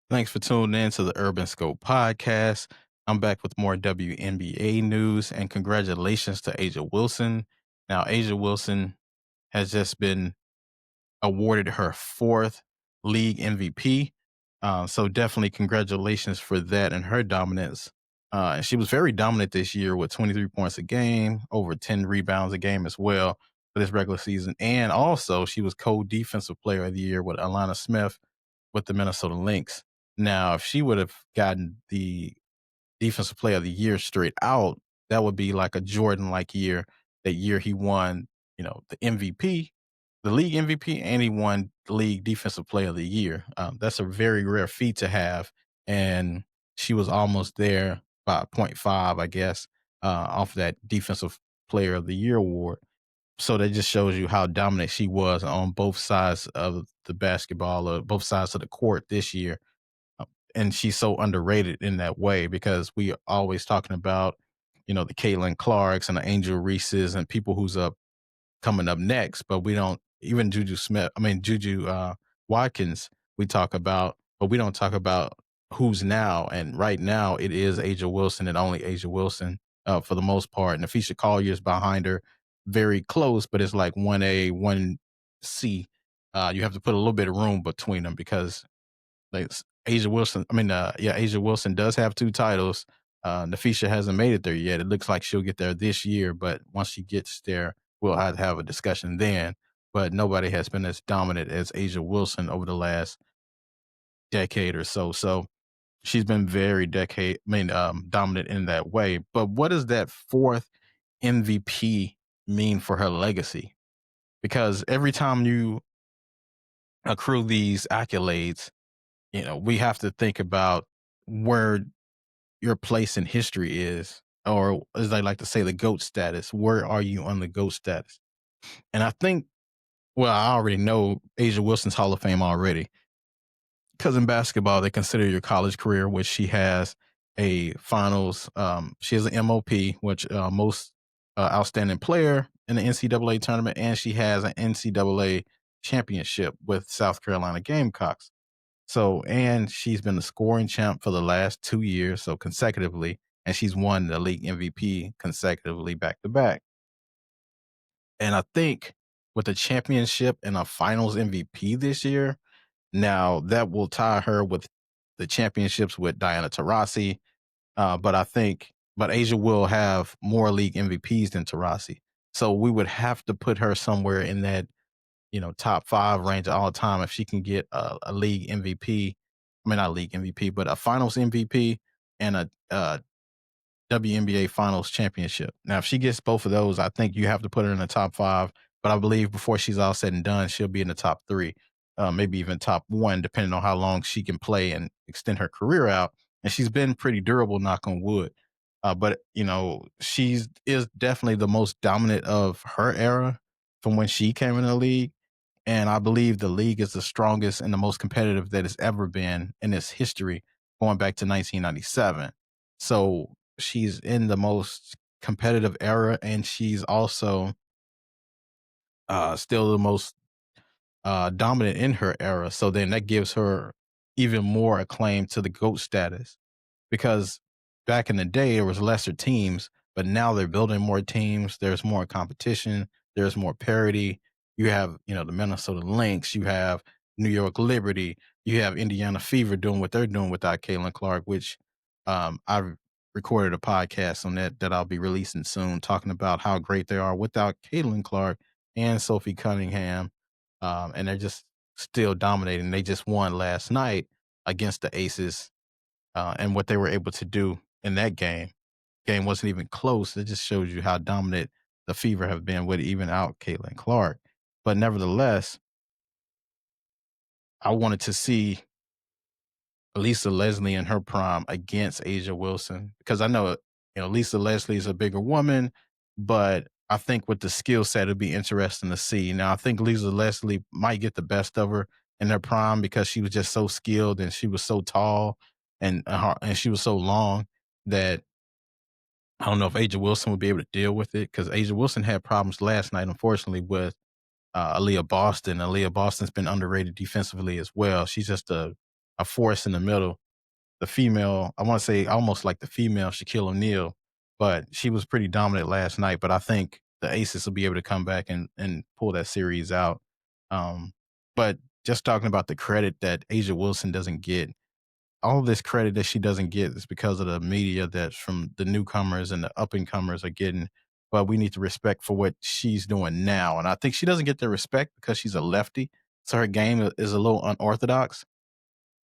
Thanks for tuning in to the Urban Scope podcast. I'm back with more WNBA news and congratulations to Asia Wilson. Now, Asia Wilson has just been awarded her fourth league MVP. So definitely congratulations for that and her dominance. And she was very dominant this year with 23 points a game, over 10 rebounds a game as well for this regular season. And also, she was co-defensive player of the year with Alana Smith with the Minnesota Lynx. Now, if she would have gotten the defensive player of the year straight out, that would be like a Jordan like year. That year he won, the MVP, the league MVP, and he won the league defensive player of the year. That's a very rare feat to have. And she was almost there by point 0.5, I guess, off that defensive player of the year award. So that just shows you how dominant she was on both sides of the basketball, or both sides of the court this year. Uh, And she's so underrated in that way because we are always talking about, the Caitlin Clarks and the Angel Reeses and people who's coming up next, but we don't even Juju Watkins we talk about, but we don't talk about who's now. And right now it is Asia Wilson and only Asia Wilson for the most part. And Afisha Collier's behind her, very close, but it's like 1A, 1C. You have to put a little bit of room between them because like Asia Wilson, Asia Wilson does have two titles. Nafisha hasn't made it there yet. It looks like she'll get there this year, but once she gets there, we'll have to have a discussion then. But nobody has been as dominant as Asia Wilson over the last decade or so. So she's been dominant in that way. But what does that fourth MVP mean for her legacy? Because every time you accrue these accolades, we have to think about where your place in history is, or as I like to say, the GOAT status. Where are you on the GOAT status? And I think, well, I already know Asia Wilson's Hall of Fame already. Because in basketball, they consider your college career, which she has a finals. She has an MOP, which most outstanding player in the NCAA tournament, and she has an NCAA championship with South Carolina Gamecocks. So, and she's been the scoring champ for the last 2 years, so consecutively, and she's won the league MVP consecutively back to back. And I think with the championship and a finals MVP this year, now that will tie her with the championships with Diana Taurasi. But Asia will have more league MVPs than Taurasi. So we would have to put her somewhere in that top 5 range all time if she can get a league MVP. I mean, not league MVP, but a finals MVP and a WNBA finals championship. Now, if she gets both of those, I think you have to put her in the top 5. But I believe before she's all said and done, she'll be in the top 3, maybe even top 1, depending on how long she can play and extend her career out. And she's been pretty durable, knock on wood. But she's is definitely the most dominant of her era from when she came in the league. And I believe the league is the strongest and the most competitive that it's ever been in its history, going back to 1997. So she's in the most competitive era, and she's also still the most dominant in her era. So then that gives her even more acclaim to the GOAT status because back in the day there was lesser teams, but now they're building more teams. There's more competition. There's more parity. You have, the Minnesota Lynx. You have New York Liberty. You have Indiana Fever doing what they're doing without Caitlin Clark, which I've recorded a podcast on that I'll be releasing soon, talking about how great they are without Caitlin Clark and Sophie Cunningham. And they're just still dominating. They just won last night against the Aces, and what they were able to do in that game wasn't even close. It just shows you how dominant the Fever have been with even out Caitlin Clark. But nevertheless, I wanted to see Lisa Leslie in her prime against Asia Wilson because I know, Lisa Leslie is a bigger woman, but I think with the skill set, it'd be interesting to see. Now, I think Lisa Leslie might get the best of her in her prime because she was just so skilled and she was so tall and she was so long that I don't know if Asia Wilson would be able to deal with it because Asia Wilson had problems last night, unfortunately, with Aaliyah Boston. Aaliyah Boston's been underrated defensively as well. She's just a a force in the middle. The female, I want to say almost like the female Shaquille O'Neal, but she was pretty dominant last night. But I think the Aces will be able to come back and pull that series out. Um, but just talking about the credit that Asia Wilson doesn't get, all this credit that she doesn't get is because of the media that's from the newcomers and the up and comers are getting. But we need to respect for what she's doing now. And I think she doesn't get the respect because she's a lefty. So her game is a little unorthodox.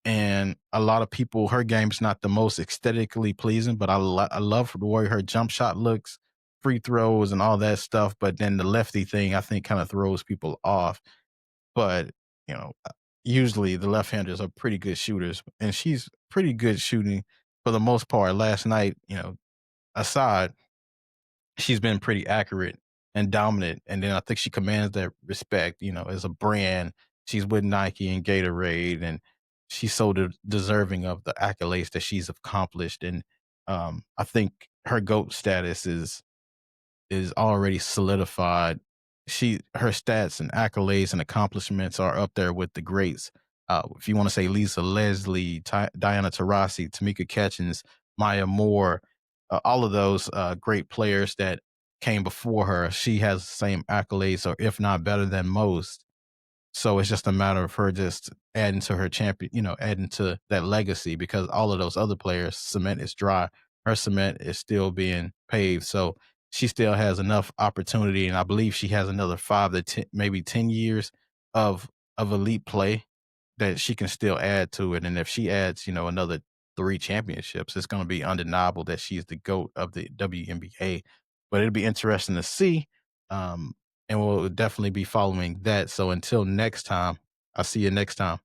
And a lot of people, her game's not the most aesthetically pleasing, but I love the way her jump shot looks, free throws, and all that stuff. But then the lefty thing, I think, kind of throws people off. But you know, usually the left-handers are pretty good shooters, and she's pretty good shooting for the most part. Last night, aside, she's been pretty accurate and dominant. And then I think she commands that respect, as a brand. She's with Nike and Gatorade, and she's so deserving of the accolades that she's accomplished. And I think her GOAT status is already solidified. Her stats and accolades and accomplishments are up there with the greats. If you want to say Lisa Leslie, Diana Taurasi, Tamika Catchings, Maya Moore, all of those great players that came before her, she has the same accolades, or if not better than most. So it's just a matter of her just adding to her champion, adding to that legacy, because all of those other players' cement is dry. Her cement is still being paved. So she still has enough opportunity. And I believe she has another 5 to 10, maybe 10 years of elite play that she can still add to it. And if she adds, another 3 championships, it's going to be undeniable that she's the GOAT of the WNBA. But it'll be interesting to see. Um, and we'll definitely be following that. So until next time, I'll see you next time.